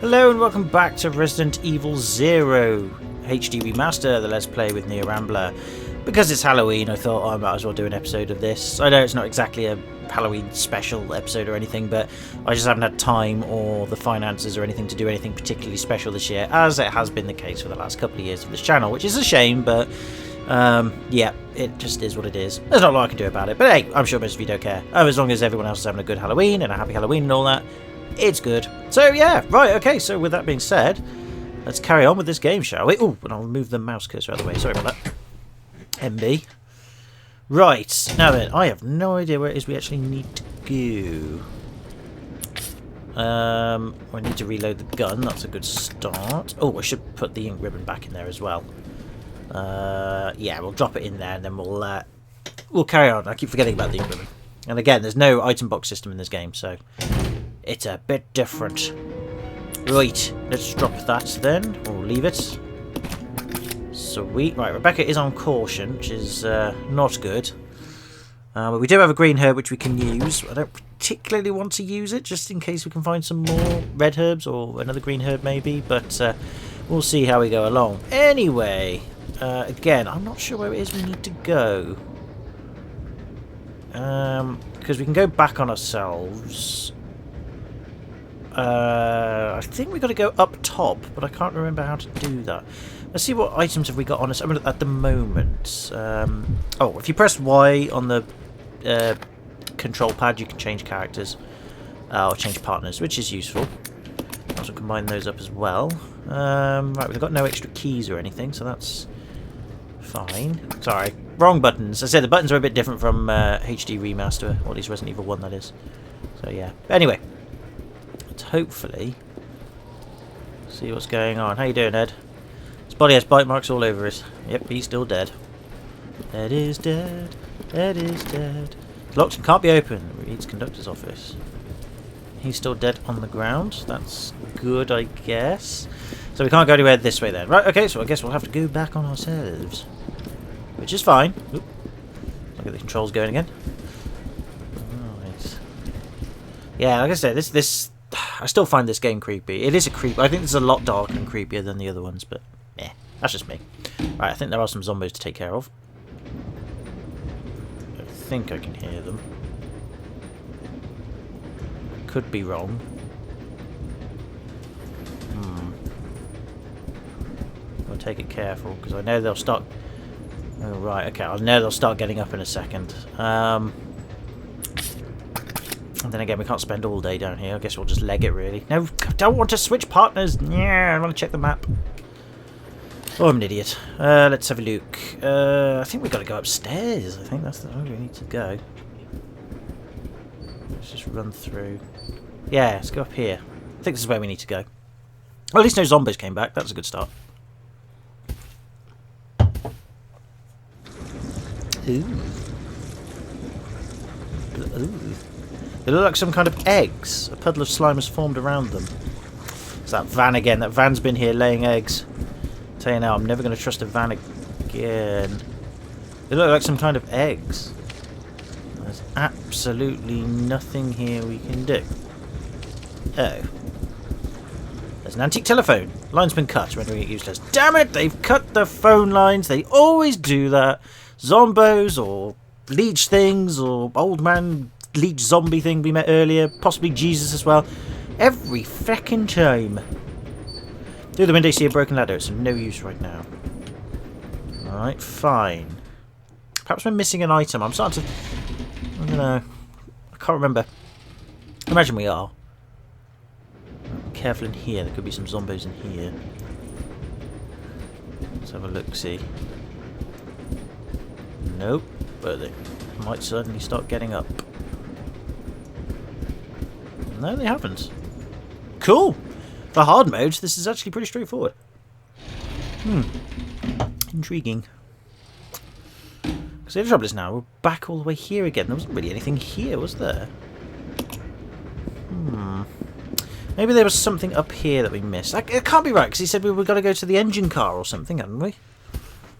Hello and welcome back to Resident Evil 0 HD Remaster, the Let's Play with Rambler. Because it's Halloween, I thought I might as well do an episode of this. I know it's not exactly a Halloween special episode or anything, but I just haven't had time or the finances or anything to do anything particularly special this year, as it has been the case for the last couple of years of this channel, which is a shame, but yeah, it just is what it is. There's not a lot I can do about it, but hey, I'm sure most of you don't care. As long as everyone else is having a good Halloween and a happy Halloween and all that, it's good. So yeah, right, okay, so with that being said, let's carry on with this game, shall we? Oh, and I'll move the mouse cursor out of the way, sorry about that. MB. Right, now then, I have no idea where it is we actually need to go. I need to reload the gun, that's a good start. Oh, I should put the ink ribbon back in there as well. Yeah, we'll drop it in there and then we'll carry on. I keep forgetting about the ink ribbon. And again, there's no item box system in this game, so it's a bit different. Right, let's drop that then, or leave it. Sweet. Right, Rebecca is on caution, which is not good. But we do have a green herb which we can use. I don't particularly want to use it, just in case we can find some more red herbs or another green herb maybe, but we'll see how we go along. Anyway, again, I'm not sure where it is we need to go. Because we can go back on ourselves. I think we've got to go up top, but I can't remember how to do that. Let's see what items have we got on us at the moment. Oh, if you press Y on the control pad, you can change characters or change partners, which is useful. I'll also combine those up as well. Right, we've got no extra keys or anything, so that's fine. Sorry, wrong buttons. I said the buttons are a bit different from HD Remaster, or at least Resident Evil 1, that is. So yeah. But anyway, let's hopefully see what's going on. How you doing, Ed? His body has bite marks all over it. Yep, he's still dead. Ed is dead. Ed is dead. It's locked and can't be opened. It reads conductor's office. He's still dead on the ground. That's good, I guess. So we can't go anywhere this way then. Right, okay, so I guess we'll have to go back on ourselves. Which is fine. Oop. Look at the controls going again. Right. Yeah, like I said, this I still find this game creepy. It is a creep. I think it's a lot darker and creepier than the other ones, but yeah, that's just me. Right, I think there are some zombies to take care of. I think I can hear them. Could be wrong. I'll take it careful because I know they'll start. Oh right, okay. I know they'll start getting up in a second. And then again, we can't spend all day down here. I guess we'll just leg it, really. No, I don't want to switch partners. Yeah, I want to check the map. Oh, I'm an idiot. Let's have a look. I think we've got to go upstairs. I think that's the way we need to go. Let's just run through. Yeah, let's go up here. I think this is where we need to go. Well, at least no zombies came back. That's a good start. Ooh. Ooh. They look like some kind of eggs. A puddle of slime has formed around them. It's that van again. That van's been here laying eggs. I'll tell you now, I'm never going to trust a van again. They look like some kind of eggs. There's absolutely nothing here we can do. Oh. There's an antique telephone. Line's been cut, rendering it useless. Damn it! They've cut the phone lines. They always do that. Zombos or leech things or old man leech zombie thing we met earlier. Possibly Jesus as well. Every feckin' time. Through the window you see a broken ladder. It's of no use right now. Alright, fine. Perhaps we're missing an item. I'm starting to... I don't know. I can't remember. I imagine we are. Be careful in here. There could be some zombos in here. Let's have a look-see. Nope. But they might certainly start getting up. No, they haven't. Cool! For hard mode, this is actually pretty straightforward. Intriguing. Because the trouble is now, we're back all the way here again. There wasn't really anything here, was there? Maybe there was something up here that we missed. It can't be right, because he said we've got to go to the engine car or something, haven't we?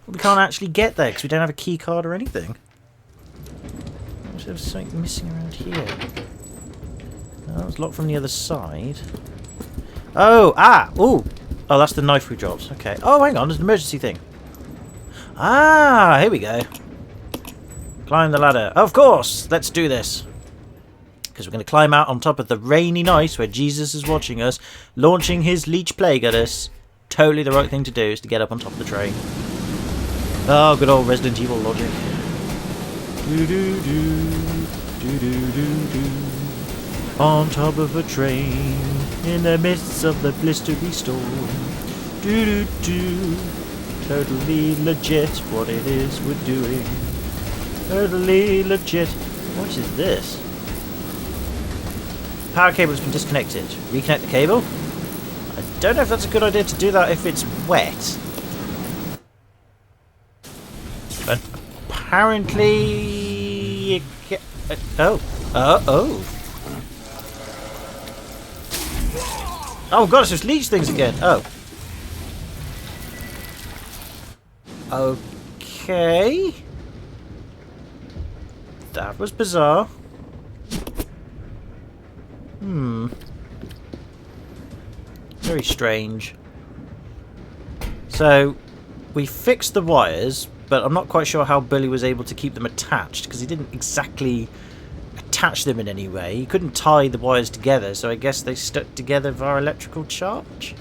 We can't actually get there, because we don't have a key card or anything. There's something missing around here. Oh, it's locked from the other side. Oh, ah, ooh. Oh, that's the knife we dropped. Okay. Oh, hang on, there's an emergency thing. Ah, here we go. Climb the ladder. Of course, let's do this. Because we're going to climb out on top of the rainy night where Jesus is watching us, launching his leech plague at us. Totally the right thing to do is to get up on top of the train. Oh, good old Resident Evil logic. On top of a train, in the midst of the blistery storm. Totally legit what it is we're doing. Totally legit. What is this? Power cable has been disconnected. Reconnect the cable? I don't know if that's a good idea to do that if it's wet. But apparently... Oh. Oh god, it's just leech things again. Oh. Okay. That was bizarre. Very strange. So, we fixed the wires, but I'm not quite sure how Billy was able to keep them attached, because he didn't exactly attach them in any way. He couldn't tie the wires together, so I guess they stuck together via electrical charge.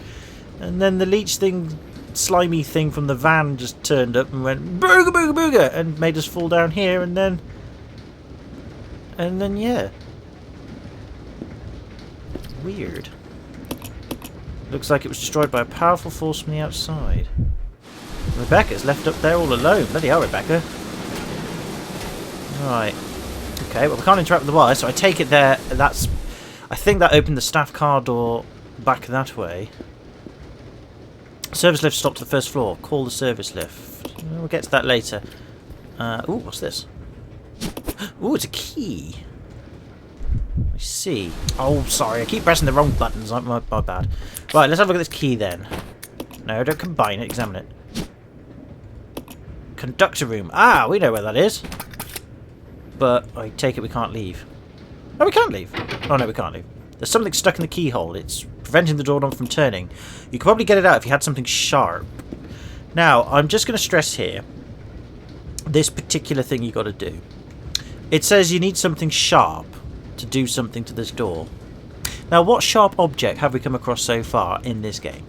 And then the leech thing, slimy thing from the van just turned up and went booga booga booga and made us fall down here, and then yeah. Weird. Looks like it was destroyed by a powerful force from the outside. Rebecca's left up there all alone. Bloody hell, Rebecca. Right. Okay, well we can't interact with the wire, so I take it there. That's... I think that opened the staff car door back that way. Service lift stopped to the first floor. Call the service lift. We'll get to that later. Ooh, what's this? Ooh, it's a key. I see. Oh, sorry, I keep pressing the wrong buttons. My bad. Right, let's have a look at this key then. No, don't combine it. Examine it. Conductor room. Ah, we know where that is. But I take it we can't leave. Oh, we can't leave. Oh, no, we can't leave. There's something stuck in the keyhole. It's preventing the door knob from turning. You could probably get it out if you had something sharp. Now, I'm just going to stress here this particular thing you got to do. It says you need something sharp to do something to this door. Now, what sharp object have we come across so far in this game?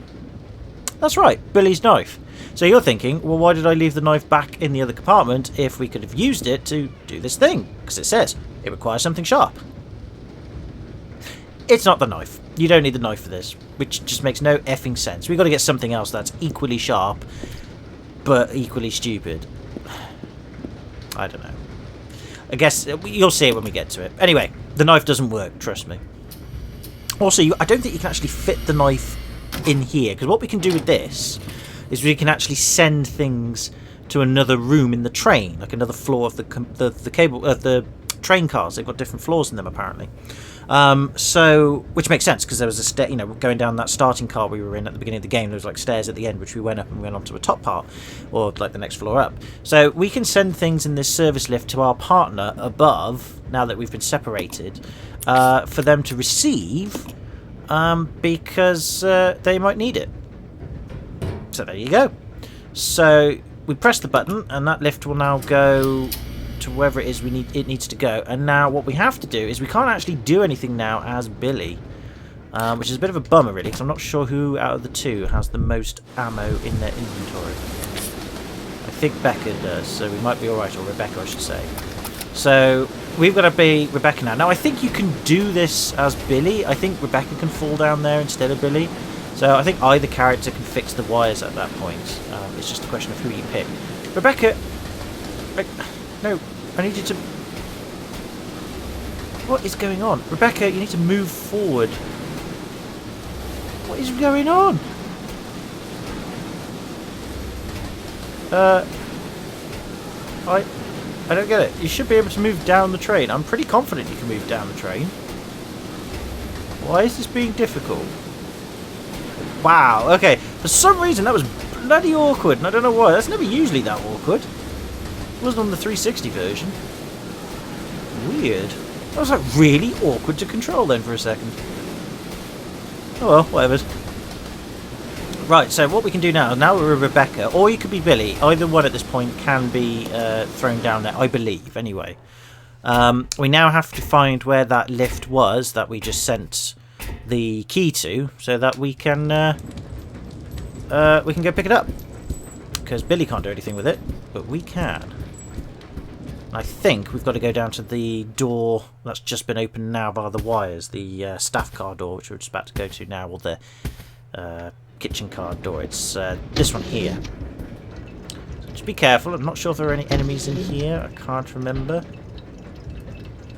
That's right, Billy's knife. So you're thinking, well, why did I leave the knife back in the other compartment if we could have used it to do this thing? Because it says it requires something sharp. It's not the knife. You don't need the knife for this, which just makes no effing sense. We've got to get something else that's equally sharp, but equally stupid. I don't know. I guess you'll see it when we get to it. Anyway, the knife doesn't work, trust me. Also, I don't think you can actually fit the knife in here, because what we can do with this is we can actually send things to another room in the train, like another floor of the cable of the train cars. They've got different floors in them apparently. So, which makes sense because there was a stair, you know, going down that starting car we were in at the beginning of the game. There was like stairs at the end, which we went up and we went onto a top part, or like the next floor up. So we can send things in this service lift to our partner above now that we've been separated, for them to receive, because they might need it. So there you go. So we press the button, and that lift will now go to wherever it is it needs to go. And now what we have to do is we can't actually do anything now as Billy, which is a bit of a bummer really, because I'm not sure who out of the two has the most ammo in their inventory. I think Becca does, so we might be alright, or Rebecca I should say. So we've got to be Rebecca now. Now I think you can do this as Billy. I think Rebecca can fall down there instead of Billy. So I think either character can fix the wires at that point. It's just a question of who you pick. Rebecca, no, I need you to... What is going on? Rebecca, you need to move forward. What is going on? I don't get it. You should be able to move down the train. I'm pretty confident you can move down the train. Why is this being difficult? Wow, okay. For some reason that was bloody awkward, and I don't know why. That's never usually that awkward. It wasn't on the 360 version. Weird. That was like really awkward to control then for a second. Oh well, whatever. Right, so what we can do now we're Rebecca, or you could be Billy. Either one at this point can be thrown down there, I believe, anyway. We now have to find where that lift was that we just sent the key to, so that we can go pick it up. Because Billy can't do anything with it, but we can. I think we've got to go down to the door that's just been opened now via the wires, the staff car door, which we're just about to go to now, or the kitchen car door. It's this one here. So just be careful. I'm not sure if there are any enemies in here. I can't remember.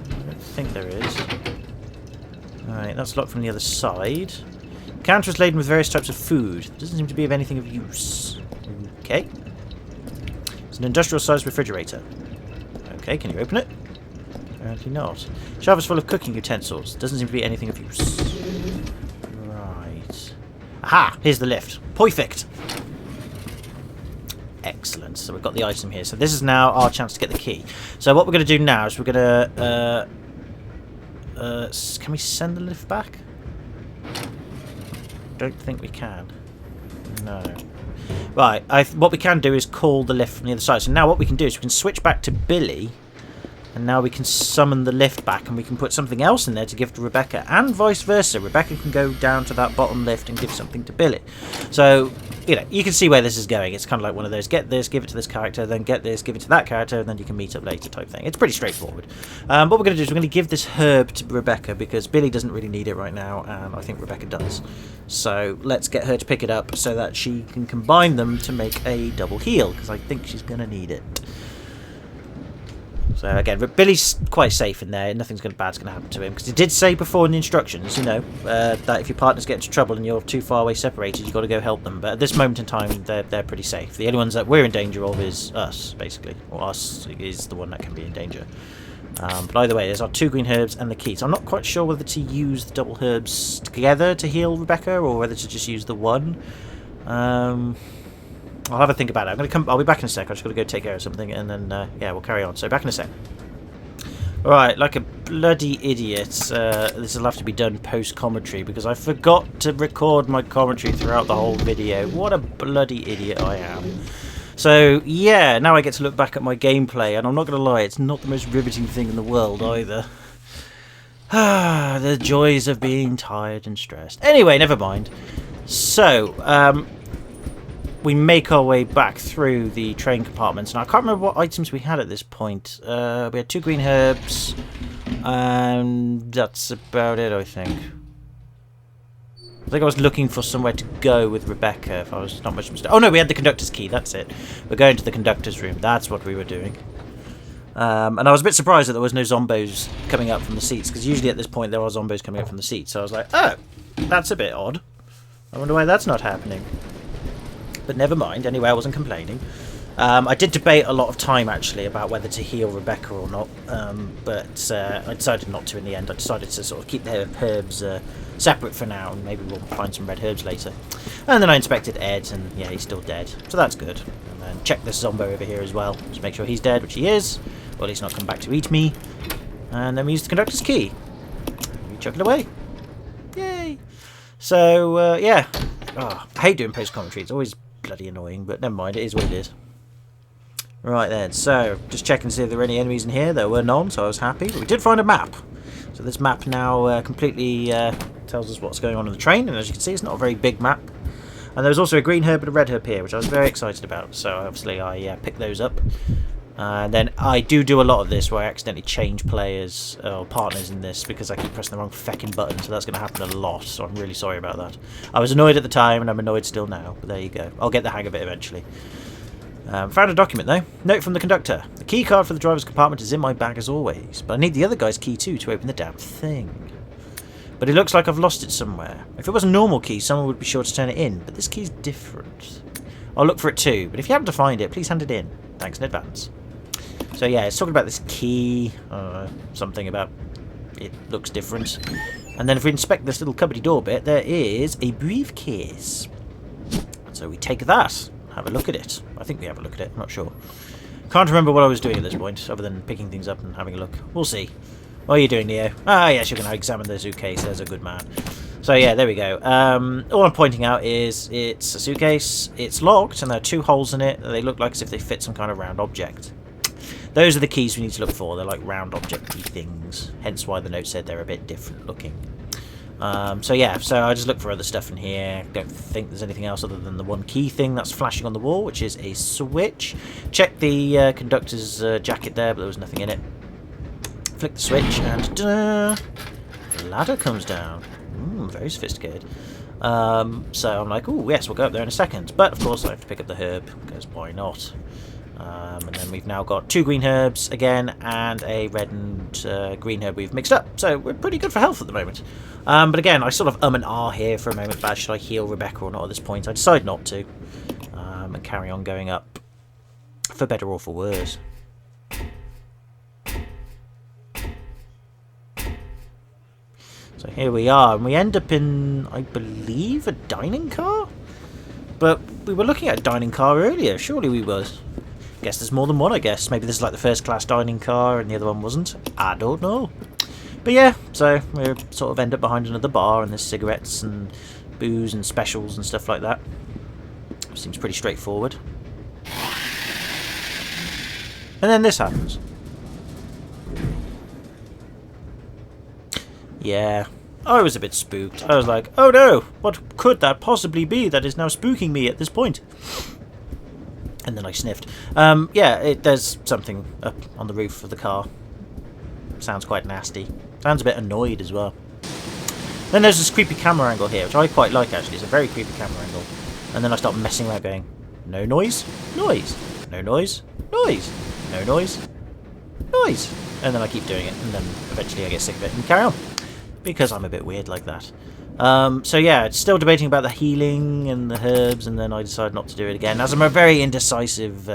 I don't think there is. Alright, that's locked from the other side. The counter is laden with various types of food. Doesn't seem to be of anything of use. Okay. It's an industrial-sized refrigerator. Okay, can you open it? Apparently not. Shelf is full of cooking utensils. Doesn't seem to be anything of use. Right. Aha! Here's the lift. Perfect! Excellent. So we've got the item here. So this is now our chance to get the key. So what we're going to do now is we're going to... can we send the lift back? Don't think we can. No. Right, what we can do is call the lift from the other side. So now what we can do is we can switch back to Billy, and now we can summon the lift back, and we can put something else in there to give to Rebecca, and vice versa. Rebecca can go down to that bottom lift and give something to Billy. So, you know, you can see where this is going. It's kind of like one of those, get this, give it to this character, then get this, give it to that character, and then you can meet up later type thing. It's pretty straightforward. What we're going to do is we're going to give this herb to Rebecca, because Billy doesn't really need it right now, and I think Rebecca does. So let's get her to pick it up so that she can combine them to make a double heal, because I think she's going to need it. So again, Billy's quite safe in there. Nothing's bad's going to happen to him, because it did say before in the instructions, you know, that if your partners get into trouble and you're too far away separated, you've got to go help them. But at this moment in time, they're pretty safe. The only ones that we're in danger of is us, basically. Or us is the one that can be in danger. But either way, there's our 2 green herbs and the key. So I'm not quite sure whether to use the double herbs together to heal Rebecca, or whether to just use the one. I'll have a think about it. I'll be back in a sec. I just got to go take care of something, and then yeah, we'll carry on. So back in a sec. Alright, like a bloody idiot, this will have to be done post-commentary, because I forgot to record my commentary throughout the whole video. What a bloody idiot I am. So, yeah, now I get to look back at my gameplay, and I'm not going to lie, it's not the most riveting thing in the world either. Ah, the joys of being tired and stressed. Anyway, never mind. So, we make our way back through the train compartments, and I can't remember what items we had at this point. We had 2 green herbs, and that's about it, I think. I think I was looking for somewhere to go with Rebecca, if I was not much mistaken. Oh no, we had the conductor's key, that's it. We're going to the conductor's room, that's what we were doing. And I was a bit surprised that there was no zombos coming up from the seats, because usually at this point there are zombos coming up from the seats, so I was like, oh, that's a bit odd. I wonder why that's not happening. But never mind, anyway, I wasn't complaining. I did debate a lot of time, actually, about whether to heal Rebecca or not, but I decided not to in the end. I decided to sort of keep the herbs separate for now, and maybe we'll find some red herbs later. And then I inspected Ed, and yeah, he's still dead, so that's good. And then check this zombo over here as well, just make sure he's dead, which he is, or at least not come back to eat me. And then we use the conductor's key. We chuck it away. Yay! So, yeah. Oh, I hate doing post-commentary, it's always bloody annoying, but never mind, it is what it is. Right then, so just checking to see if there were any enemies in here. There were none, so I was happy. But we did find a map. So this map now completely tells us what's going on in the train, and as you can see, it's not a very big map. And there was also a green herb and a red herb here, which I was very excited about. So obviously I picked those up. And then I do a lot of this where I accidentally change players or partners in this because I keep pressing the wrong feckin' button, so that's going to happen a lot, so I'm really sorry about that. I was annoyed at the time, and I'm annoyed still now, but there you go. I'll get the hang of it eventually. Found a document though. Note from the conductor. The key card for the driver's compartment is in my bag as always, but I need the other guy's key too to open the damn thing. But it looks like I've lost it somewhere. If it was a normal key, someone would be sure to turn it in, but this key's different. I'll look for it too, but if you happen to find it, please hand it in. Thanks in advance. So yeah, it's talking about this key, something about it looks different. And then if we inspect this little cupboardy door bit, there is a briefcase. So we take that, have a look at it. I think we have a look at it, I'm not sure. Can't remember what I was doing at this point, other than picking things up and having a look. We'll see. What are you doing, Neo? Ah yes, you're going to examine the suitcase, there's a good man. So yeah, there we go. All I'm pointing out is it's a suitcase, it's locked, and there are 2 holes in it. They look like as if they fit some kind of round object. Those are the keys we need to look for. They're like round object-y things, hence why the note said they're a bit different looking. So yeah, so I just look for other stuff in here. Don't think there's anything else other than the 1 key thing that's flashing on the wall, which is a switch. Check the conductor's jacket there, but there was nothing in it. Flick the switch, and the ladder comes down. Very sophisticated. So I'm like, oh yes, we'll go up there in a second. But of course I have to pick up the herb, because why not? And then we've now got 2 green herbs again, and a red and green herb we've mixed up. So we're pretty good for health at the moment. But again, I sort of and ah here for a moment about should I heal Rebecca or not at this point. I decide not to. And carry on going up, for better or for worse. So here we are, and we end up in, I believe, a dining car? But we were looking at a dining car earlier, surely we was. Guess there's more than one, I guess. Maybe this is like the first class dining car and the other one wasn't. I don't know. But yeah, so we sort of end up behind another bar, and there's cigarettes and booze and specials and stuff like that. Seems pretty straightforward. And then this happens. Yeah, I was a bit spooked. I was like, oh no, what could that possibly be that is now spooking me at this point? And then I sniffed. Yeah, there's something up on the roof of the car. Sounds quite nasty. Sounds a bit annoyed as well. Then there's this creepy camera angle here, which I quite like actually. It's a very creepy camera angle. And then I start messing around going, no noise, noise, no noise, noise, no noise, noise. And then I keep doing it, and then eventually I get sick of it and carry on. Because I'm a bit weird like that. So yeah, it's still debating about the healing and the herbs, and then I decide not to do it again, as I'm a very indecisive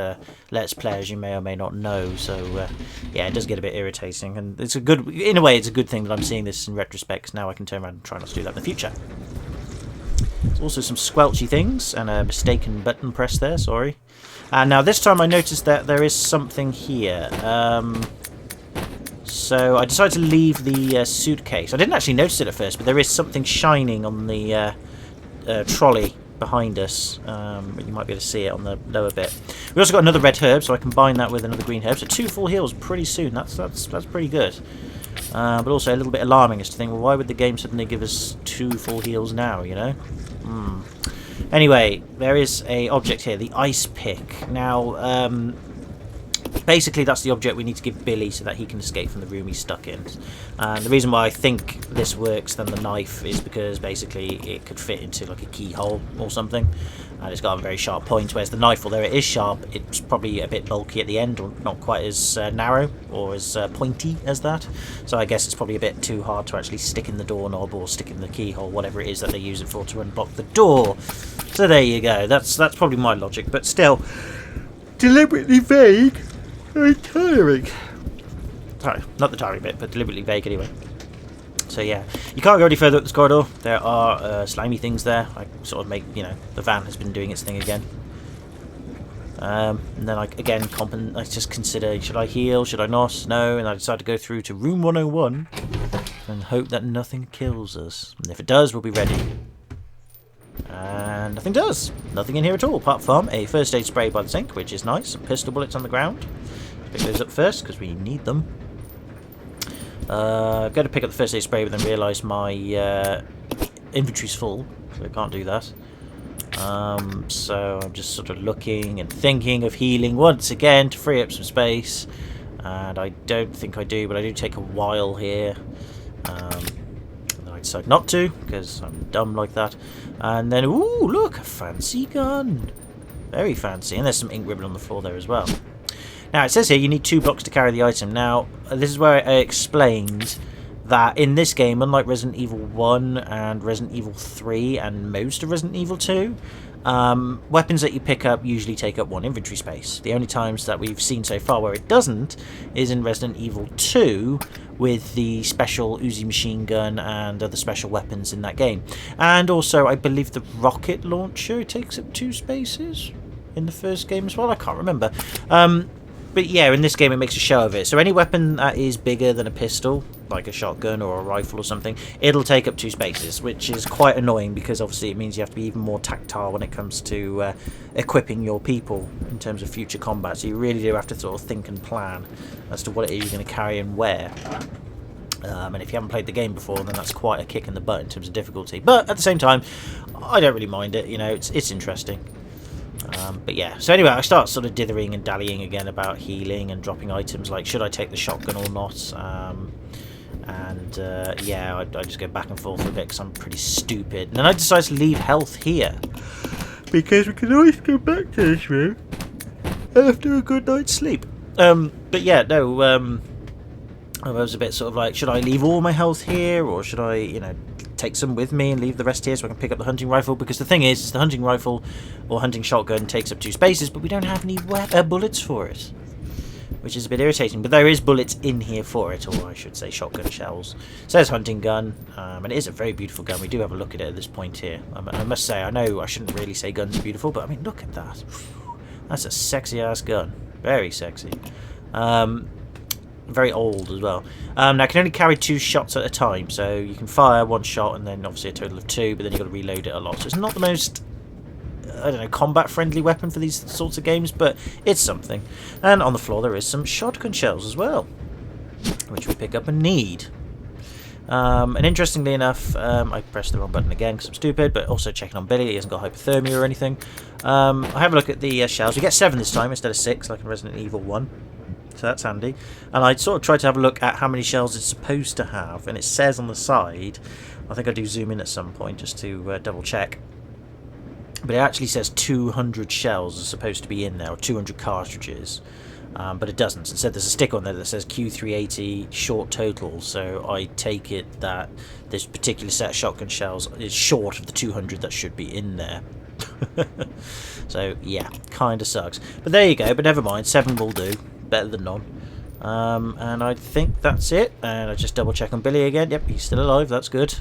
Let's Play, as you may or may not know. So yeah, it does get a bit irritating, and it's a good, in a way, it's a good thing that I'm seeing this in retrospect, 'cause now I can turn around and try not to do that in the future. There's also some squelchy things, and a mistaken button press there, sorry. And now this time I noticed that there is something here. So I decided to leave the suitcase. I didn't actually notice it at first, but there is something shining on the trolley behind us. You might be able to see it on the lower bit. We also got another red herb, so I combine that with another green herb. So 2 full heals pretty soon. That's pretty good. But also a little bit alarming as to think, well, why would the game suddenly give us 2 full heals now, you know? Anyway, there is a object here, the ice pick. Now, basically that's the object we need to give Billy so that he can escape from the room he's stuck in. And the reason why I think this works than the knife is because basically it could fit into like a keyhole or something, and it's got a very sharp point, whereas the knife, although it is sharp, it's probably a bit bulky at the end, or not quite as narrow or as pointy as that. So I guess it's probably a bit too hard to actually stick in the doorknob or stick in the keyhole, whatever it is that they use it for, to unblock the door. So there you go, that's probably my logic, but still deliberately vague. Very tiring. Sorry, not the tiring bit, but deliberately vague anyway. So yeah, you can't go any further up this corridor. There are slimy things there. I sort of make, you know, the van has been doing its thing again. And then I just consider, should I heal, should I not? No, and I decide to go through to room 101 and hope that nothing kills us. And if it does, we'll be ready. And nothing does. Nothing in here at all, apart from a first aid spray by the sink, which is nice. Some pistol bullets on the ground. Pick those up first, because we need them. I'm going to pick up the first aid spray, but then realise my inventory's full, so I can't do that. So I'm just sort of looking and thinking of healing once again to free up some space. And I don't think I do, but I do take a while here. I decide not to, because I'm dumb like that. And then, ooh, look, a fancy gun. Very fancy. And there's some ink ribbon on the floor there as well. Now, it says here you need 2 blocks to carry the item. Now, this is where I explained that in this game, unlike Resident Evil 1 and Resident Evil 3 and most of Resident Evil 2, weapons that you pick up usually take up 1 inventory space. The only times that we've seen so far where it doesn't is in Resident Evil 2 with the special Uzi machine gun and other special weapons in that game. And also, I believe the rocket launcher takes up 2 spaces in the first game as well. I can't remember. But yeah, in this game it makes a show of it. So any weapon that is bigger than a pistol, like a shotgun or a rifle or something, it'll take up 2 spaces, which is quite annoying because obviously it means you have to be even more tactile when it comes to equipping your people in terms of future combat. So you really do have to sort of think and plan as to what it is you're going to carry and where. And if you haven't played the game before, then that's quite a kick in the butt in terms of difficulty. But at the same time, I don't really mind it. You know, it's interesting. But yeah, so anyway, I start sort of dithering and dallying again about healing and dropping items, like should I take the shotgun or not, yeah, I just go back and forth with it because I'm pretty stupid. And then I decide to leave health here, because we can always go back to this room after a good night's sleep. But yeah, no, I was a bit sort of like, should I leave all my health here, or should I, you know, take some with me and leave the rest here so I can pick up the hunting rifle? Because the thing is the hunting rifle or hunting shotgun takes up 2 spaces, but we don't have any bullets for it, which is a bit irritating. But there is bullets in here for it, or I should say shotgun shells. It says hunting gun, and it is a very beautiful gun. We do have a look at it at this point here. I must say, I know I shouldn't really say guns are beautiful, but I mean, look at that. That's a sexy ass gun. Very sexy. Very old as well. Now I can only carry 2 shots at a time, so you can fire 1 shot and then obviously a total of 2, but then you've got to reload it a lot. So it's not the most, I don't know, combat friendly weapon for these sorts of games, but it's something. And on the floor there is some shotgun shells as well, which we pick up and need. And interestingly enough, I pressed the wrong button again because I'm stupid, but also checking on Billy, he hasn't got hypothermia or anything. I have a look at the shells. We get 7 this time instead of 6 like in Resident Evil 1. So that's handy. And I sort of tried to have a look at how many shells it's supposed to have, and it says on the side, I think I do zoom in at some point just to double check, but it actually says 200 shells are supposed to be in there, or 200 cartridges, but it doesn't. Instead there's a stick on there that says Q380 short total, so I take it that this particular set of shotgun shells is short of the 200 that should be in there. So yeah, kinda sucks, but there you go. But never mind, 7 will do. Better than none. And I think that's it. And I just double check on Billy again. Yep, he's still alive. That's good.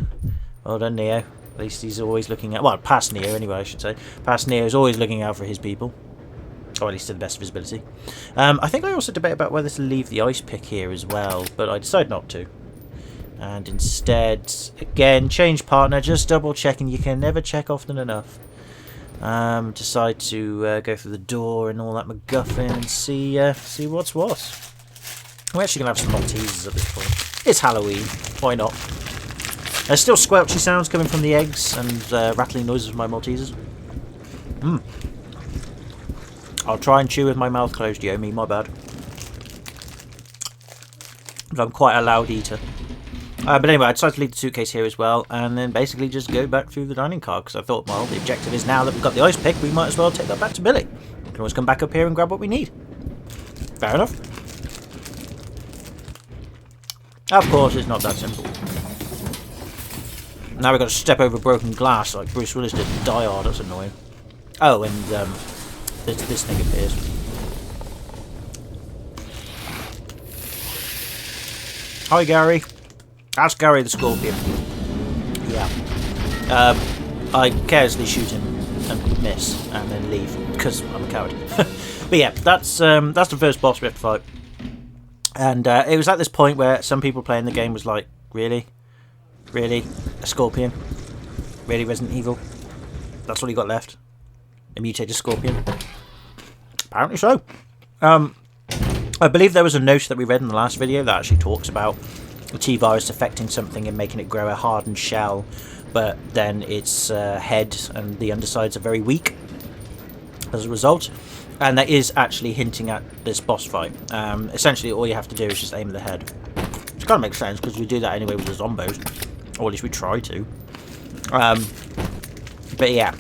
Well done, Neo. At least he's always looking at, well, past Neo anyway, I should say. Past Neo is always looking out for his people, or at least to the best of his ability. I think I also debate about whether to leave the ice pick here as well, but I decided not to. And instead, again, change partner. Just double checking. You can never check often enough. Decide to go through the door and all that MacGuffin and see what's what. We're actually going to have some Maltesers at this point. It's Halloween, why not? There's still squelchy sounds coming from the eggs and rattling noises from my Maltesers. I'll try and chew with my mouth closed, Yomi, my bad. But I'm quite a loud eater. But anyway, I decided to leave the suitcase here as well, and then basically just go back through the dining car, because I thought, well, the objective is now that we've got the ice pick, we might as well take that back to Billy. We can always come back up here and grab what we need. Fair enough. Of course, it's not that simple. Now we've got to step over broken glass like Bruce Willis did in Die Hard. That's annoying. Oh, and this thing appears. Hi, Gary. Ask Gary the Scorpion. Yeah. I carelessly shoot him and miss, and then leave because I'm a coward. But yeah, that's the first boss we have to fight. And it was at this point where some people playing the game was like, really, really, a Scorpion, really, Resident Evil. That's all you got left. A mutated Scorpion. Apparently so. I believe there was a note that we read in the last video that actually talks about the T-virus affecting something and making it grow a hardened shell, but then its head and the undersides are very weak as a result, and that is actually hinting at this boss fight. Essentially all you have to do is just aim at the head, which kind of makes sense because we do that anyway with the zombos, or at least we try to. But yeah,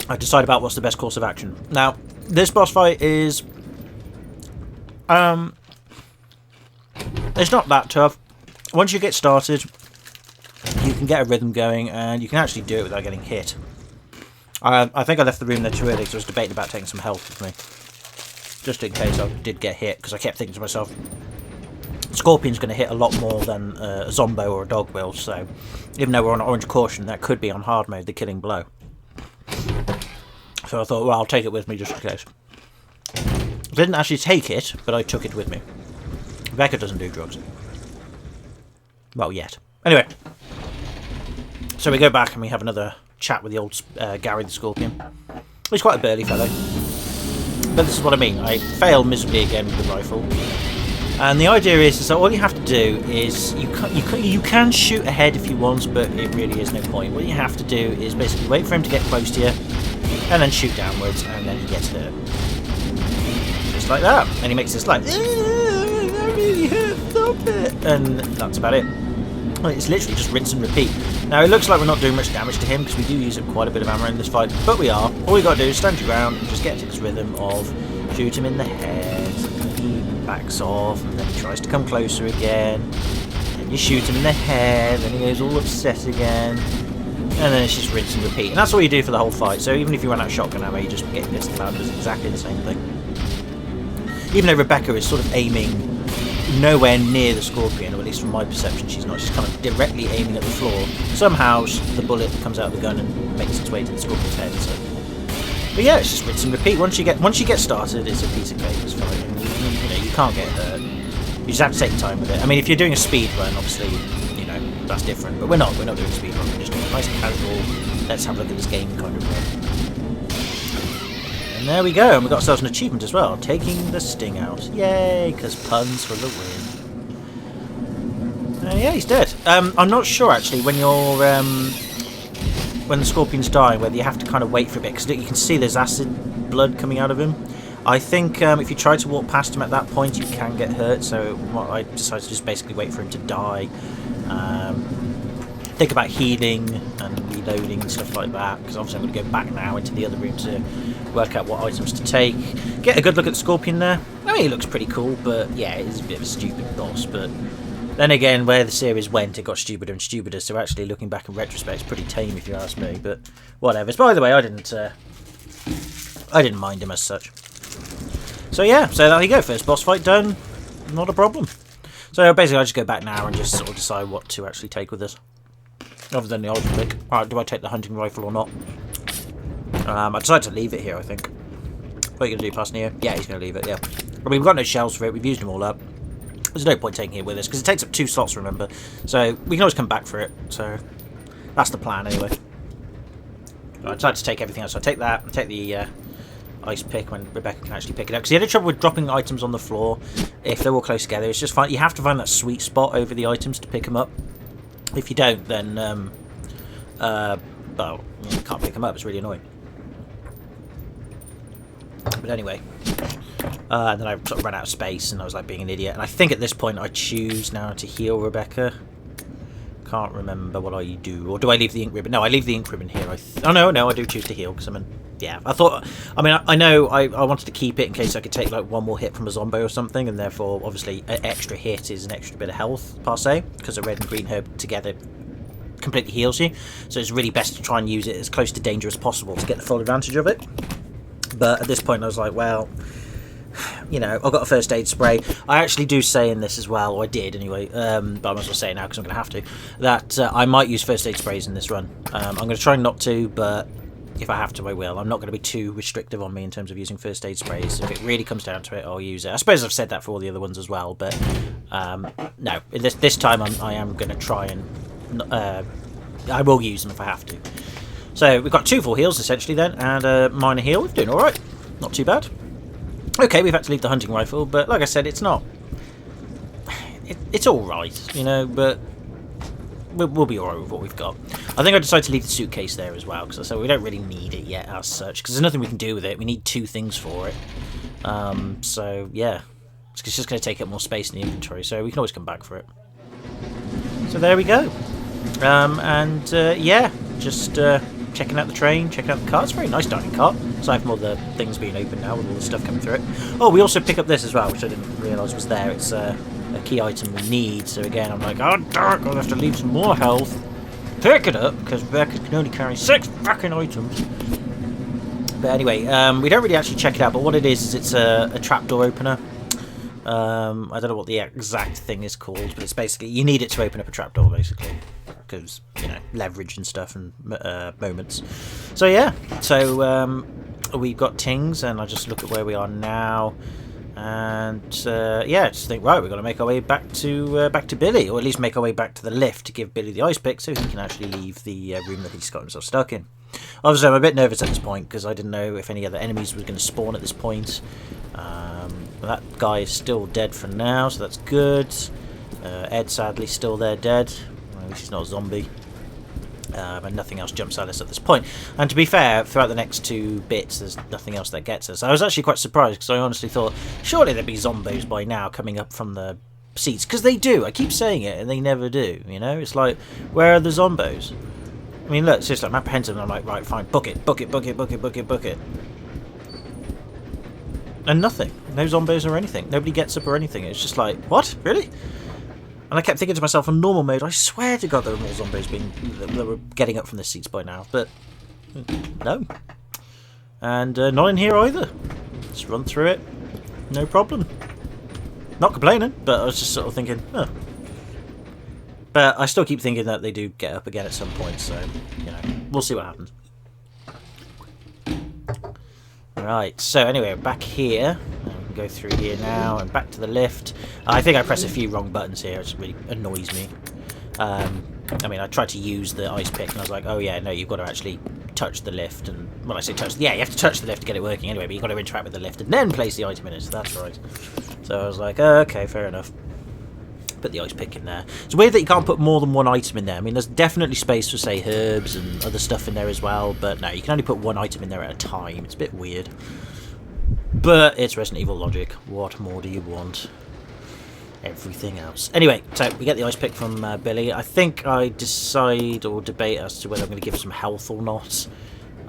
I decide about what's the best course of action. Now this boss fight is it's not that tough. Once you get started, you can get a rhythm going, and you can actually do it without getting hit. I think I left the room there too early because I was debating about taking some health with me, just in case I did get hit, because I kept thinking to myself, Scorpion's going to hit a lot more than a Zombo or a Dog will, so even though we're on Orange Caution, that could be on hard mode, the killing blow. So I thought, well, I'll take it with me just in case. I didn't actually take it, but I took it with me. Rebecca doesn't do drugs. Well, yet. Anyway. So we go back and we have another chat with the old Gary the Scorpion. He's quite a burly fellow. But this is what I mean. I failed miserably again with the rifle. And the idea is that all you have to do is... You can shoot ahead if you want, but it really is no point. What you have to do is basically wait for him to get close to you, and then shoot downwards, and then he gets hurt. Just like that. And he makes this like... That really hurt, stop it! And that's about it. It's literally just rinse and repeat. Now it looks like we're not doing much damage to him because we do use up quite a bit of ammo in this fight, but we are. All we got to do is stand your ground and just get to this rhythm of shoot him in the head, and he backs off, and then he tries to come closer again, and you shoot him in the head, and he goes all upset again, and then it's just rinse and repeat. And that's all you do for the whole fight. So even if you run out of shotgun ammo, you just get pistol out, does exactly the same thing. Even though Rebecca is sort of aiming nowhere near the Scorpion, or at least from my perception she's not, she's kind of directly aiming at the floor. Somehow the bullet comes out of the gun and makes its way to the Scorpion's head. So. But yeah, it's just rinse and repeat. Once you get started, it's a piece of cake, this fight. And you can't get hurt. You just have to take your time with it. I mean, if you're doing a speed run, obviously, that's different. But we're not doing a speed run. We're just doing a nice casual, let's have a look at this game kind of run. And there we go, and we got ourselves an achievement as well, taking the sting out. Yay, because puns for the win. Yeah, he's dead. I'm not sure actually when you're when the Scorpion's dying whether you have to kind of wait for a bit, because you can see there's acid blood coming out of him. I think if you try to walk past him at that point, you can get hurt. So I decided to just basically wait for him to die. Think about healing and reloading and stuff like that, because obviously I'm going to go back now into the other room to work out what items to take. Get a good look at the Scorpion there. I mean, he looks pretty cool, but yeah, it is a bit of a stupid boss. But then again, where the series went, it got stupider and stupider. So actually, looking back in retrospect, it's pretty tame if you ask me. But whatever. By the way, I didn't mind him as such. So yeah, so there you go. First boss fight done. Not a problem. So basically, I just go back now and just sort of decide what to actually take with this. Other than the old pick. Alright, do I take the hunting rifle or not? I decided to leave it here, I think. What are you going to do, passing here? Yeah, he's going to leave it, yeah. I mean, we've got no shells for it. We've used them all up. There's no point taking it with us, because it takes up 2 slots, remember. So, we can always come back for it. So, that's the plan, anyway. I decided to take everything else. So I take that, and take the ice pick when Rebecca can actually pick it up. Because the only trouble with dropping items on the floor, if they're all close together, is just you have to find that sweet spot over the items to pick them up. If you don't, then, well, you can't pick them up. It's really annoying. But anyway, and then I sort of ran out of space, and I was like being an idiot. And I think at this point I choose now to heal Rebecca. Can't remember what I do, or do I leave the ink ribbon? No, I leave the ink ribbon here. Oh no, I do choose to heal because I'm in. Yeah, I mean, I know I wanted to keep it in case I could take like one more hit from a zombie or something, and therefore, obviously, an extra hit is an extra bit of health per se, because a red and green herb together completely heals you. So it's really best to try and use it as close to danger as possible to get the full advantage of it. But at this point, I was like, well, I've got a first aid spray. I actually do say in this as well, or I did anyway, but I might as well say it now because I'm going to have to, that I might use first aid sprays in this run. I'm going to try not to, but if I have to, I will. I'm not going to be too restrictive on me in terms of using first aid sprays. If it really comes down to it, I'll use it. I suppose I've said that for all the other ones as well, but no, this time I am going to try and I will use them if I have to. So we've got 2 full heals essentially then, and a minor heal. We're doing alright. Not too bad. Okay, we've had to leave the hunting rifle, but like I said, it's not... It's alright, but we'll be alright with what we've got. I think I decided to leave the suitcase there as well, because I said we don't really need it yet as such, because there's nothing we can do with it. We need 2 things for it. So, yeah. It's just going to take up more space in the inventory, so we can always come back for it. So there we go. Yeah, just... checking out the train, checking out the car. It's a very nice dining car, aside from all the things being open now with all the stuff coming through it. Oh, we also pick up this as well, which I didn't realise was there. It's a key item we need, so again, I'm like, oh, dark, I'll have to leave some more health. Pick it up, because Rebecca can only carry 6 fucking items. But anyway, we don't really actually check it out, but what it is it's a trapdoor opener. I don't know what the exact thing is called, but it's basically, you need it to open up a trapdoor, basically. Because, leverage and stuff and moments. So yeah, so we've got tings, and I just look at where we are now. And yeah, just think, right, we've got to make our way back to Billy, or at least make our way back to the lift to give Billy the ice pick so he can actually leave the room that he's got himself stuck in. Obviously, I'm a bit nervous at this point because I didn't know if any other enemies were going to spawn at this point. That guy is still dead for now, so that's good. Ed, sadly, still there dead. At least he's not a zombie. And nothing else jumps at us at this point. And to be fair, throughout the next 2 bits, there's nothing else that gets us. I was actually quite surprised because I honestly thought, surely there'd be zombos by now coming up from the seats. Because they do. I keep saying it, and they never do. You know, it's like, where are the zombos? I mean, look, seriously, I'm apprehensive, and I'm like, right, fine, book it, book it, book it, book it, book it, book it. And nothing. No zombos or anything. Nobody gets up or anything. It's just like, what? Really? And I kept thinking to myself, on normal mode, I swear to God there were more zombos that were getting up from the seats by now. But, no. And not in here either. Just run through it. No problem. Not complaining, but I was just sort of thinking, huh. But I still keep thinking that they do get up again at some point, so, you know, we'll see what happens. Right, so anyway, back here. Go through here now and back to the lift. I think I pressed a few wrong buttons here. It just really annoys me. I mean, I tried to use the ice pick and I was like, oh yeah, no, you've got to actually touch the lift. And when I say touch, yeah, you have to touch the lift to get it working anyway, but you've got to interact with the lift and then place the item in it, so that's right. So I was like, okay, fair enough. Put the ice pick in there. It's weird that you can't put more than one item in there. I mean, there's definitely space for, say, herbs and other stuff in there as well, but no, you can only put one item in there at a time. It's a bit weird. But it's Resident Evil logic. What more do you want? Everything else. Anyway, so we get the ice pick from Billy. I think I decide or debate as to whether I'm going to give some health or not.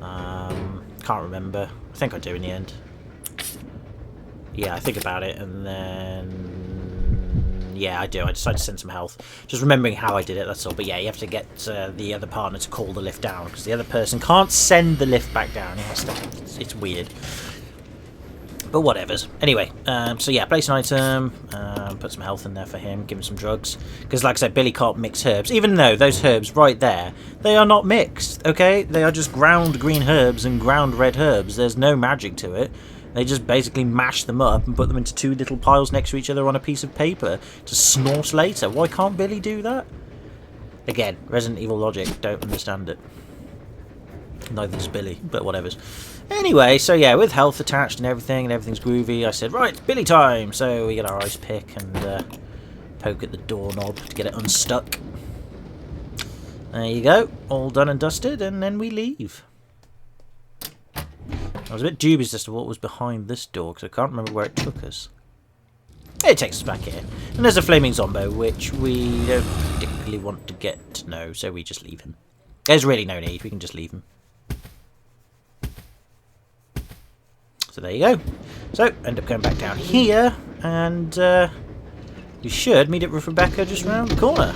Can't remember. I think I do in the end. Yeah, I think about it and then... Yeah, I do. I decide to send some health. Just remembering how I did it, that's all. But yeah, you have to get the other partner to call the lift down because the other person can't send the lift back down. It's weird. But whatevers. Anyway, so yeah, place an item, put some health in there for him, give him some drugs. Because like I said, Billy can't mix herbs, even though those herbs right there, they are not mixed, okay? They are just ground green herbs and ground red herbs. There's no magic to it. They just basically mash them up and put them into 2 little piles next to each other on a piece of paper to snort later. Why can't Billy do that? Again, Resident Evil logic, don't understand it. Neither does Billy, but whatevers. Anyway, so yeah, with health attached and everything's groovy, I said, right, Billy time! So we get our ice pick and poke at the doorknob to get it unstuck. There you go, all done and dusted, and then we leave. I was a bit dubious as to what was behind this door, because I can't remember where it took us. It takes us back here. And there's a flaming zombo, which we don't particularly want to get to know, so we just leave him. There's really no need, we can just leave him. So there you go. So, end up going back down here, and you should meet up with Rebecca just round the corner.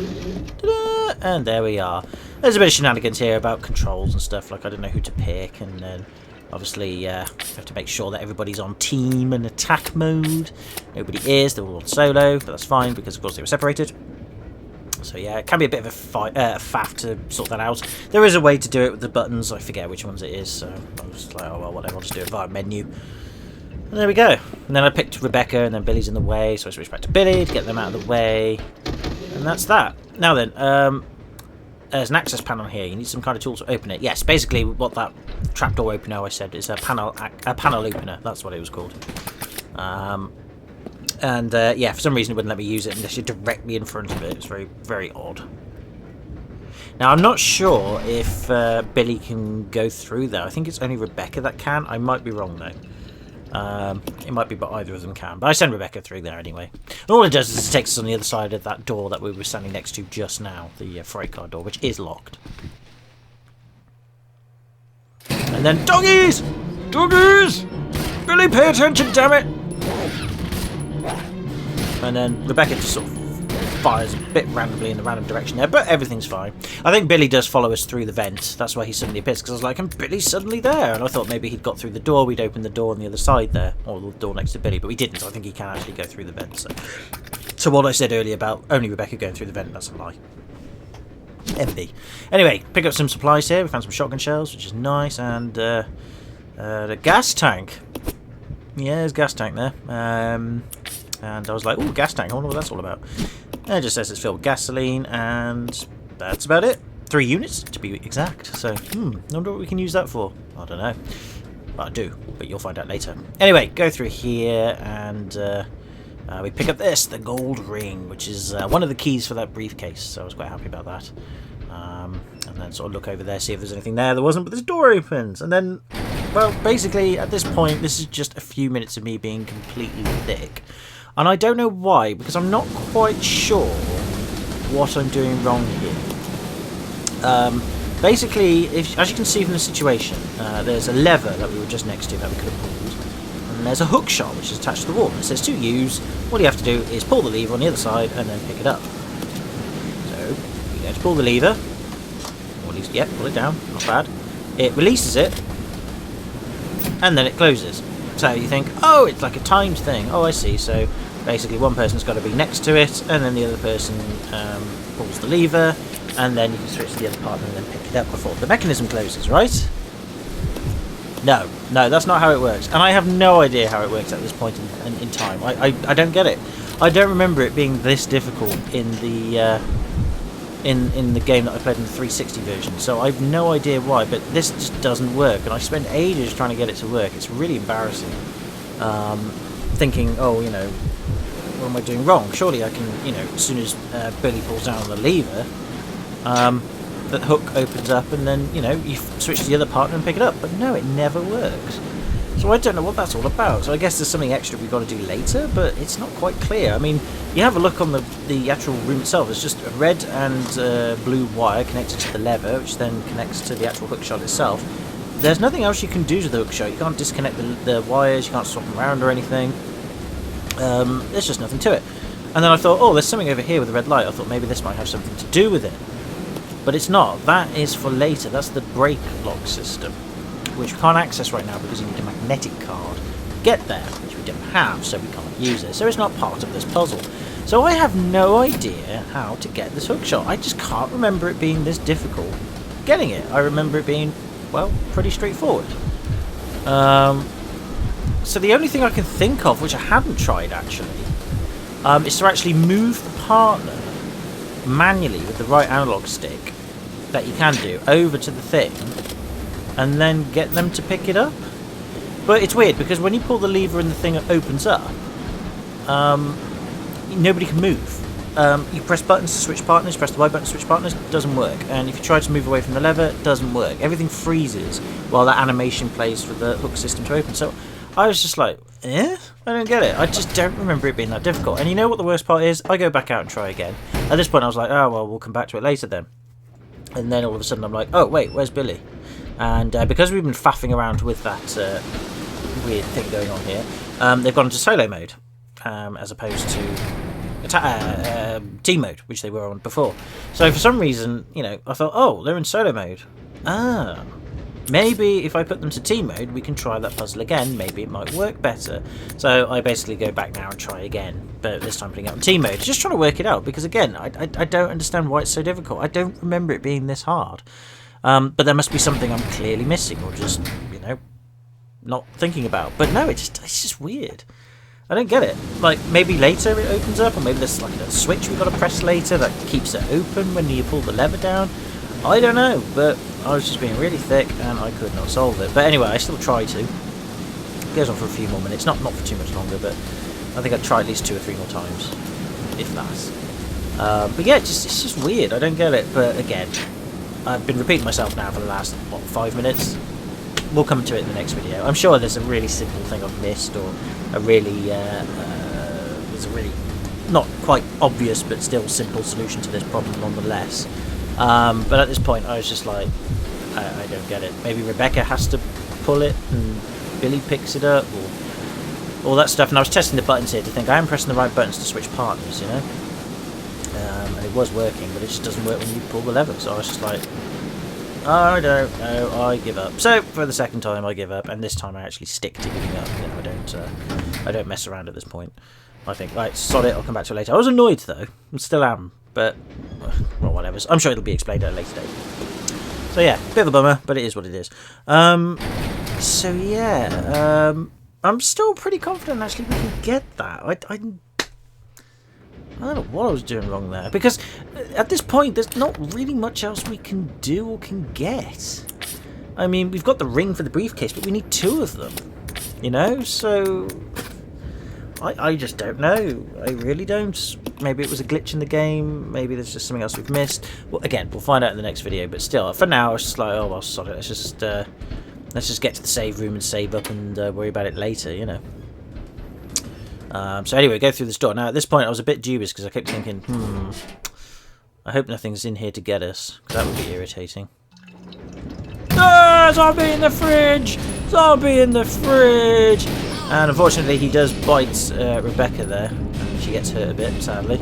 Ta-da! And there we are. There's a bit of shenanigans here about controls and stuff, like I don't know who to pick, and then obviously you have to make sure that everybody's on team and attack mode. Nobody is, they're all on solo, but that's fine because of course they were separated. So yeah, it can be a bit of a faff to sort that out. There is a way to do it with the buttons. I forget which ones it is, so I was just like, oh well, whatever, I'll just do it via menu. And there we go. And then I picked Rebecca, and then Billy's in the way, so I switched back to Billy to get them out of the way. And that's that. Now then, there's an access panel here. You need some kind of tool to open it. Yes, basically what that trapdoor opener I said is a panel opener. That's what it was called. Yeah, for some reason it wouldn't let me use it unless you're directly in front of it. It's very, very odd. Now, I'm not sure if Billy can go through there. I think it's only Rebecca that can. I might be wrong, though. It might be, but either of them can. But I send Rebecca through there anyway. And all it does is it takes us on the other side of that door that we were standing next to just now, the freight car door, which is locked. And then, doggies! Doggies! Billy, pay attention, damn it! And then Rebecca just sort of fires a bit randomly in the random direction there, but everything's fine. I think Billy does follow us through the vent. That's why he suddenly appears, because I was like, and Billy's suddenly there. And I thought maybe he'd got through the door, we'd opened the door on the other side there, or the door next to Billy, but we didn't. I think he can actually go through the vent. So what I said earlier about only Rebecca going through the vent, that's a lie. MB. Anyway, pick up some supplies here. We found some shotgun shells, which is nice, and the gas tank. Yeah, there's a gas tank there. And I was like, ooh, gas tank, I wonder what that's all about. And it just says it's filled with gasoline, and that's about it. 3 units, to be exact. So, I wonder what we can use that for. I don't know. Well, I do, but you'll find out later. Anyway, go through here, and we pick up this, the gold ring, which is one of the keys for that briefcase, so I was quite happy about that. And then sort of look over there, see if there's anything there. There wasn't, but this door opens, and then, well, basically, at this point, this is just a few minutes of me being completely thick. And I don't know why, because I'm not quite sure what I'm doing wrong here. Basically, as you can see from the situation, there's a lever that we were just next to that we could have pulled. And there's a hook shot which is attached to the wall. And it says to use. All you have to do is pull the lever on the other side and then pick it up. So, you're going to pull the lever. Or at least, yeah, pull it down. Not bad. It releases it. And then it closes. So you think, oh, it's like a timed thing. Oh, I see. So basically one person's got to be next to it, and then the other person pulls the lever, and then you can switch to the other partner and then pick it up before the mechanism closes, right? No, that's not how it works. And I have no idea how it works at this point in time. I don't get it. I don't remember it being this difficult in the in the game that I played in the 360 version, so I've no idea why, but this just doesn't work, and I spent ages trying to get it to work. It's really embarrassing. Thinking, oh, you know, what am I doing wrong? Surely I can, you know, as soon as Billy pulls down the lever, the hook opens up, and then, you know, you switch to the other partner and pick it up. But no, it never works. So I don't know what that's all about. So I guess there's something extra we've got to do later, but it's not quite clear. I mean, you have a look on the actual room itself. It's just a red and blue wire connected to the lever, which then connects to the actual hookshot itself. There's nothing else you can do to the hookshot. You can't disconnect the wires, you can't swap them around or anything. There's just nothing to it. And then I thought, oh, there's something over here with a red light. I thought maybe this might have something to do with it. But it's not. That is for later. That's the brake lock system, which we can't access right now because you need a magnetic card to get there, which we don't have, so we can't use it. So it's not part of this puzzle. So I have no idea how to get this hookshot. I just can't remember it being this difficult getting it. I remember it being, well, pretty straightforward. So the only thing I can think of, which I haven't tried actually, is to actually move the partner manually with the right analog stick, that you can do, over to the thing, and then get them to pick it up. But it's weird because when you pull the lever and the thing opens up, nobody can move. You press buttons to switch partners, press the Y button to switch partners, doesn't work. And if you try to move away from the lever, it doesn't work. Everything freezes while that animation plays for the hook system to open. So I was just like, I don't get it. I just don't remember it being that difficult. And you know what the worst part is? I go back out and try again. At this point I was like, oh well, we'll come back to it later then. And then all of a sudden I'm like, oh wait, where's Billy? And because we've been faffing around with that weird thing going on here, they've gone into solo mode, as opposed to team mode, which they were on before. So for some reason, you know, I thought, oh, they're in solo mode. Ah, maybe if I put them to team mode, we can try that puzzle again. Maybe it might work better. So I basically go back now and try again, but this time putting it on team mode. Just trying to work it out, because again, I don't understand why it's so difficult. I don't remember it being this hard. But there must be something I'm clearly missing, or just, you know, not thinking about. But no, it's just weird. I don't get it. Like, maybe later it opens up, or maybe there's like a switch we've got to press later that keeps it open when you pull the lever down. I don't know, but I was just being really thick and I could not solve it. But anyway, I still try to. It goes on for a few more minutes, not for too much longer, but I think I'd try at least 2 or 3 more times, if that. But yeah, it's just weird. I don't get it. But again, I've been repeating myself now for the last, 5 minutes. We'll come to it in the next video. I'm sure there's a really simple thing I've missed, or a really, there's a really not quite obvious but still simple solution to this problem nonetheless. But at this point I was just like, I don't get it. Maybe Rebecca has to pull it and Billy picks it up, or all that stuff. And I was testing the buttons here to think I am pressing the right buttons to switch partners, you know. And it was working, but it just doesn't work when you pull the lever. So I was just like, I don't know, I give up. So for the second time I give up, and this time I actually stick to giving up. You know, I don't mess around at this point. I think, right, sod it, I'll come back to it later. I was annoyed though, and still am, but well, whatever. I'm sure it'll be explained at a later date. So yeah, bit of a bummer, but it is what it is. So yeah, I'm still pretty confident actually we can get that. I don't know what I was doing wrong there, because at this point there's not really much else we can do or can get. I mean, we've got the ring for the briefcase, but we need 2 of them, you know, so I just don't know. I really don't. Maybe it was a glitch in the game, maybe there's just something else we've missed. Well, again, we'll find out in the next video, but still, for now, it's just like, oh well, sod it, let's just get to the save room and save up and worry about it later, you know. So anyway, go through this door. Now, at this point, I was a bit dubious because I kept thinking, I hope nothing's in here to get us, because that would be irritating. Ah, zombie in the fridge! Zombie in the fridge! And unfortunately, he does bite Rebecca there, and she gets hurt a bit, sadly.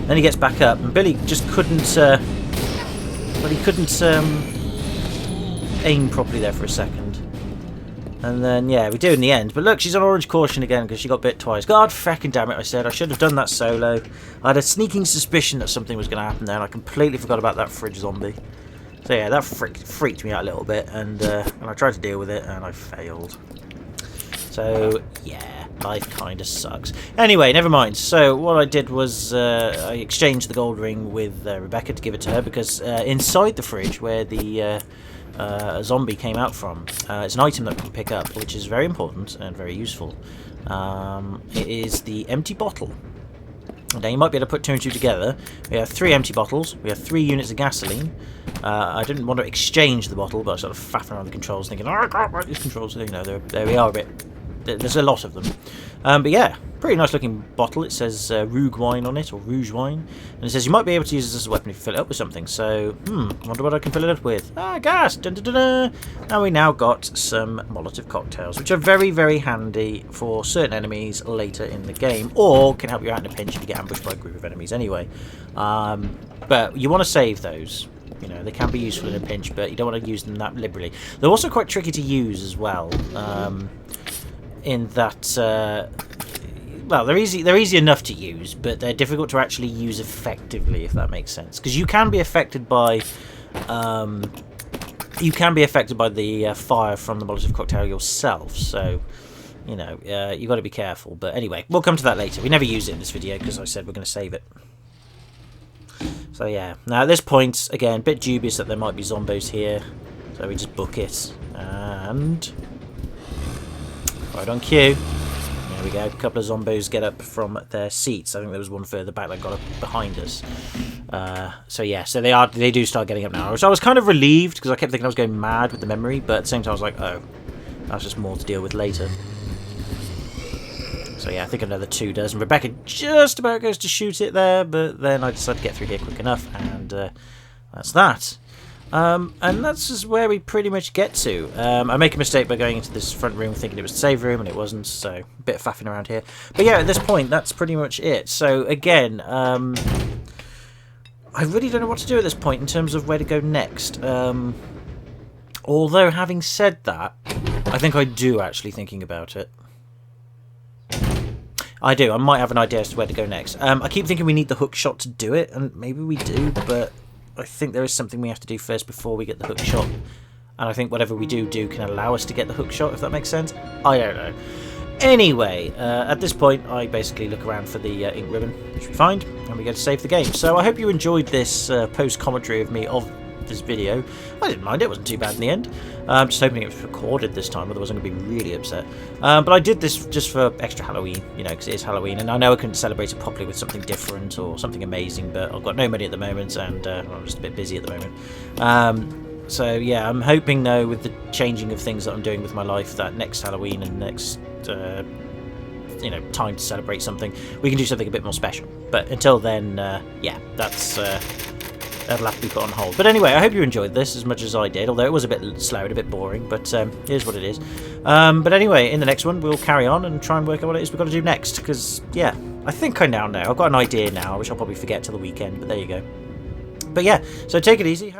Then he gets back up, and Billy just couldn't, well, he couldn't aim properly there for a second. And then, yeah, we do in the end. But look, she's on orange caution again because she got bit twice. God fucking damn it, I said. I should have done that solo. I had a sneaking suspicion that something was going to happen there, and I completely forgot about that fridge zombie. So yeah, that freaked me out a little bit, and I tried to deal with it, and I failed. So, yeah, life kind of sucks. Anyway, never mind. So, what I did was I exchanged the gold ring with Rebecca to give it to her, because inside the fridge where the zombie came out from, it's an item that we can pick up, which is very important and very useful. It is the empty bottle. Now, you might be able to put 2 and 2 together. We have 3 empty bottles. We have 3 units of gasoline. I didn't want to exchange the bottle, but I sort of faffing around the controls thinking, oh, I can't write these controls. You know, there we are a bit. There's a lot of them. But yeah, pretty nice looking bottle. It says Rouge wine on it, or Rouge wine. And it says you might be able to use this as a weapon if you fill it up with something. So, I wonder what I can fill it up with. Ah, gas! Dun, dun, dun, dun. And we now got some Molotov cocktails, which are very, very handy for certain enemies later in the game, or can help you out in a pinch if you get ambushed by a group of enemies anyway. But you want to save those. You know, they can be useful in a pinch, but you don't want to use them that liberally. They're also quite tricky to use as well. In that, well, they're easy enough to use, but they're difficult to actually use effectively, if that makes sense. Because you can be affected by, the fire from the Molotov cocktail yourself. So, you know, you got to be careful. But anyway, we'll come to that later. We never use it in this video because I said we're going to save it. So yeah, now at this point, again, a bit dubious that there might be zombos here. So we just book it and. Right on cue. There we go. A couple of zombos get up from their seats. I think there was one further back that got up behind us. So yeah, so they do start getting up now. So I was kind of relieved because I kept thinking I was going mad with the memory, but at the same time I was like, oh, that's just more to deal with later. So yeah, I think another 2 does. And Rebecca just about goes to shoot it there, but then I decided to get through here quick enough, and that's that. And that's just where we pretty much get to. I make a mistake by going into this front room thinking it was the save room, and it wasn't, so a bit of faffing around here. But yeah, at this point, that's pretty much it. So again, I really don't know what to do at this point in terms of where to go next. Although, having said that, I think I do actually thinking about it. I do. I might have an idea as to where to go next. I keep thinking we need the hook shot to do it, and maybe we do, but I think there is something we have to do first before we get the hook shot. And I think whatever we do can allow us to get the hook shot, if that makes sense. I don't know. Anyway, at this point, I basically look around for the ink ribbon, which we find, and we go to save the game. So I hope you enjoyed this post-commentary of me of this video. I didn't mind it, wasn't too bad in the end. I'm just hoping it was recorded this time, otherwise I'm going to be really upset. But I did this just for extra Halloween, you know, because it is Halloween, and I know I couldn't celebrate it properly with something different or something amazing, but I've got no money at the moment, and I'm just a bit busy at the moment. So yeah, I'm hoping though, with the changing of things that I'm doing with my life, that next Halloween and next you know, time to celebrate something, we can do something a bit more special. But until then, yeah, that'll have to be put on hold. But anyway, I hope you enjoyed this as much as I did, although it was a bit slow and a bit boring, but here's what it is. But anyway, in the next one, we'll carry on and try and work out what it is we've got to do next, because, yeah, I think I now know. I've got an idea now, which I'll probably forget till the weekend, but there you go. But yeah, so take it easy.